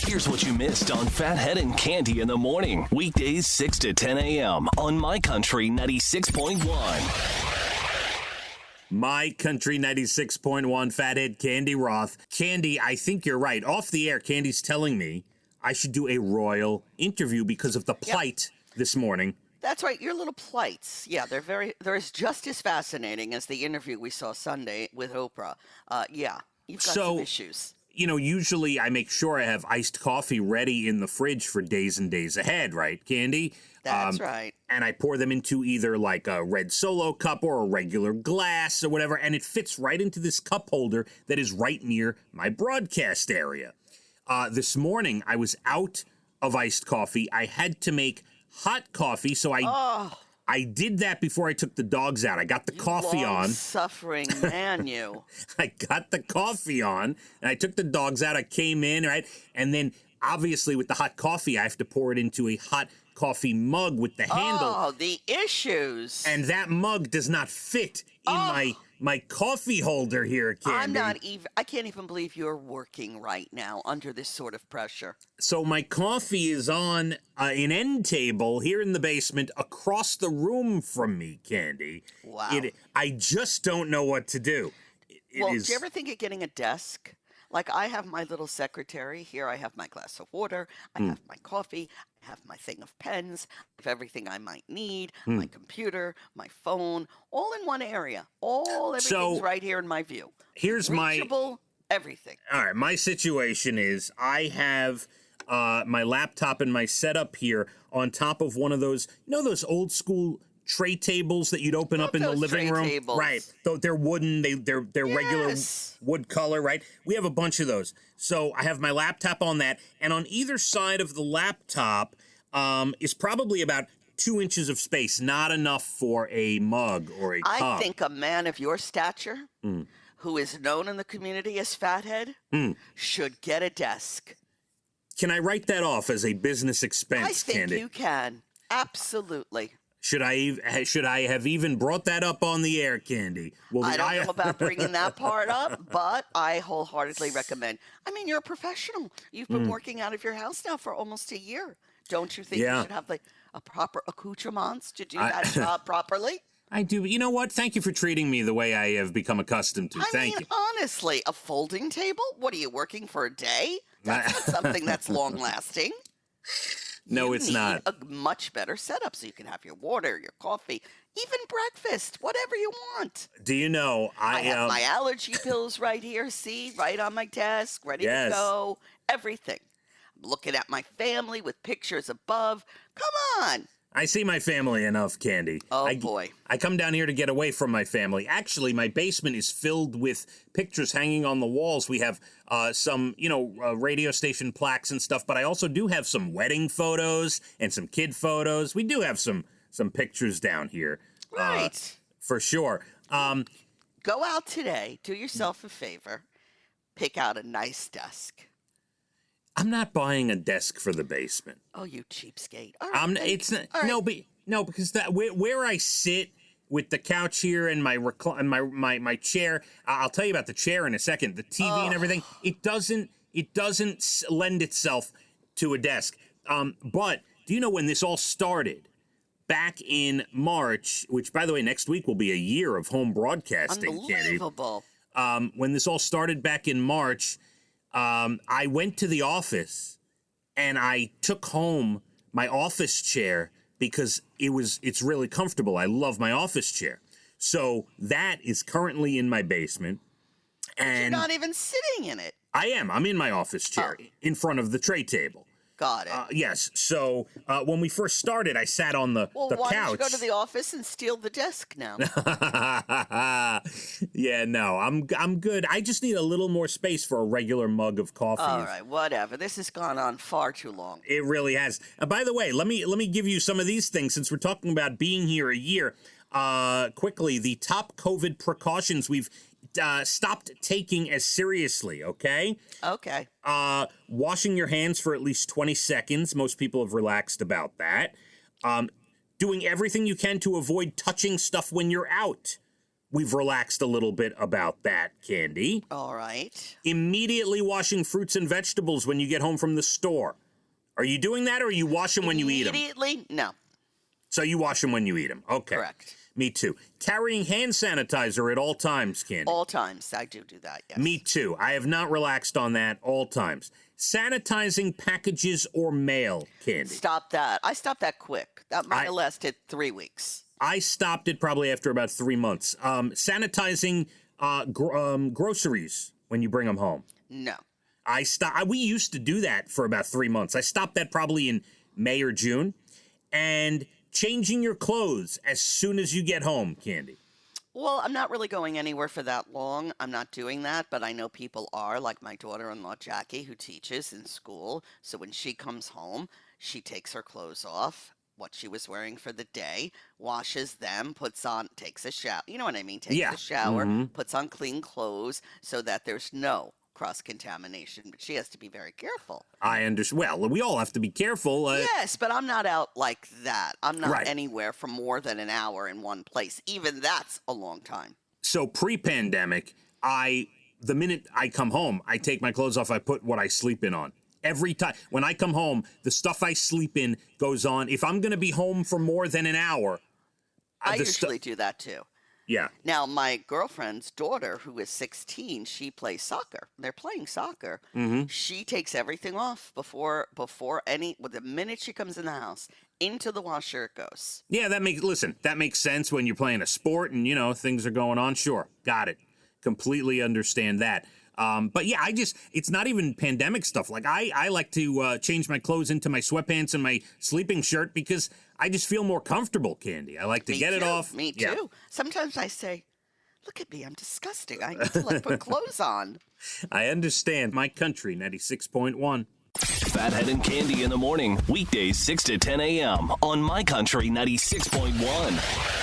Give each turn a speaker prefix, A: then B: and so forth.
A: Here's what you missed on Phathead and Cande in the morning. Weekdays 6 to 10 a.m. on My Country 96.1.
B: My Country 96.1, Phathead, Cande Roth. Cande, I think you're right. Off the air, Candy's telling me I should do a royal interview because of the plight this morning.
C: That's right. Your little plights. Yeah, they're just as fascinating as the interview we saw Sunday with Oprah. You've got some issues.
B: You know, usually I make sure I have iced coffee ready in the fridge for days and days ahead, right, Cande?
C: That's right.
B: And I pour them into either like a red Solo cup or a regular glass or whatever, and it fits right into this cup holder that is right near my broadcast area. This morning, I was out of iced coffee. I had to make hot coffee, so I did that before I took the dogs out. I got the coffee on.
C: Suffering man, you.
B: I got the coffee on, and I took the dogs out. I came in, right? And then, obviously, with the hot coffee, I have to pour it into a hot coffee mug with the handle.
C: Oh, the issues.
B: And that mug does not fit in my coffee holder here, Cande.
C: I can't even believe you're working right now under this sort of pressure.
B: So my coffee is on an end table here in the basement across the room from me, Cande.
C: Wow.
B: I just don't know what to do.
C: Do you ever think of getting a desk? Like I have my little secretary. Here I have my glass of water. I have my coffee. I have my thing of pens. I have everything I might need. My computer, my phone, all in one area. Everything's right here in my view.
B: Here's
C: Reachable, everything.
B: All right, my situation is I have my laptop and my setup here on top of one of those, those old school tray tables that you'd open up in the living room.
C: Tables.
B: Right. Though they're wooden, they're regular wood color, right? We have a bunch of those. So I have my laptop on that, and on either side of the laptop is probably about 2 inches of space, not enough for a mug or a cup.
C: I think a man of your stature, who is known in the community as Phathead, should get a desk.
B: Can I write that off as a business expense,
C: I think
B: Cande?
C: you can. Absolutely.
B: Should I have even brought that up on the air, Cande?
C: I don't know about bringing that part up, but I wholeheartedly recommend. I mean, you're a professional. You've been working out of your house now for almost a year. Don't you think you should have a proper accoutrements to do that job properly?
B: I do. You know what? Thank you for treating me the way I have become accustomed to. Thank you.
C: Honestly, a folding table? What are you working for a day? That's not something that's long lasting.
B: No, it's not.
C: A much better setup so you can have your water, your coffee, even breakfast, whatever you want.
B: Do you know,
C: I have my allergy pills right here, see, right on my desk, ready to go, everything. I'm looking at my family with pictures above. Come on.
B: I see my family enough, Cande.
C: Oh, boy.
B: I come down here to get away from my family. Actually, my basement is filled with pictures hanging on the walls. We have some, radio station plaques and stuff, but I also do have some wedding photos and some kid photos. We do have some pictures down here.
C: Right.
B: For sure.
C: Go out today. Do yourself a favor. Pick out a nice desk.
B: I'm not buying a desk for the basement.
C: Oh, you cheapskate! It's not.
B: Right. No, because where I sit with the couch here and my chair. I'll tell you about the chair in a second. The TV and everything. It doesn't lend itself to a desk. But do you know when this all started? Back in March, which by the way, next week will be a year of home broadcasting.
C: Unbelievable.
B: When this all started back in March. I went to the office and I took home my office chair because it's really comfortable. I love my office chair. So that is currently in my basement. And
C: you're not even sitting in it.
B: I am. I'm in my office chair in front of the tray table.
C: Got it.
B: Yes. So when we first started, I sat on the couch.
C: Well, why don't you go to the office and steal the desk now?
B: Yeah, no, I'm good. I just need a little more space for a regular mug of coffee.
C: All right, whatever. This has gone on far too long.
B: It really has. By the way, let me give you some of these things since we're talking about being here a year. Quickly, the top COVID precautions we've stopped taking as seriously, okay?
C: Okay.
B: Washing your hands for at least 20 seconds. Most people have relaxed about that. Doing everything you can to avoid touching stuff when you're out. we've relaxed a little bit about that, Candy.
C: All right.
B: Immediately washing fruits and vegetables when you get home from the store. Are you doing that, or are you wash them when you eat them?
C: Immediately? No.
B: So you wash them when you eat them. Okay.
C: Correct.
B: Me too. Carrying hand sanitizer at all times, Candy.
C: All times. I do that, yes.
B: Me too. I have not relaxed on that all times. Sanitizing packages or mail, Candy.
C: Stop that. I stopped that quick. That might have lasted 3 weeks.
B: I stopped it probably after about 3 months. Sanitizing groceries when you bring them home.
C: No.
B: We used to do that for about 3 months. I stopped that probably in May or June. And changing your clothes as soon as you get home, Candy.
C: Well, I'm not really going anywhere for that long. I'm not doing that, but I know people are, like my daughter-in-law, Jackie, who teaches in school. So when she comes home, she takes her clothes off, what she was wearing for the day, washes them, takes a shower. You know what I mean? Takes a shower, puts on clean clothes so that there's no cross-contamination, but she has to be very careful.
B: I understand. Well, we all have to be careful.
C: Yes, but I'm not out like that. I'm not anywhere for more than an hour in one place. Even that's a long time.
B: So pre-pandemic, the minute I come home, I take my clothes off, I put what I sleep in on. Every time. When I come home, the stuff I sleep in goes on. If I'm going to be home for more than an hour,
C: I usually do that too.
B: Yeah.
C: Now, my girlfriend's daughter, who is 16, she plays soccer. They're playing soccer. Mm-hmm. She takes everything off the minute she comes in the house, into the washer it goes.
B: Yeah, that makes sense when you're playing a sport and, things are going on. Sure. Got it. Completely understand that. But yeah, it's not even pandemic stuff. Like I like to change my clothes into my sweatpants and my sleeping shirt because I just feel more comfortable, Candy. I like to get it off.
C: Me too. Yeah. Sometimes I say, look at me, I'm disgusting. I need to put clothes on.
B: I understand. My country, 96.1.
A: Phathead and Cande in the morning, weekdays 6 to 10 a.m. on My Country 96.1.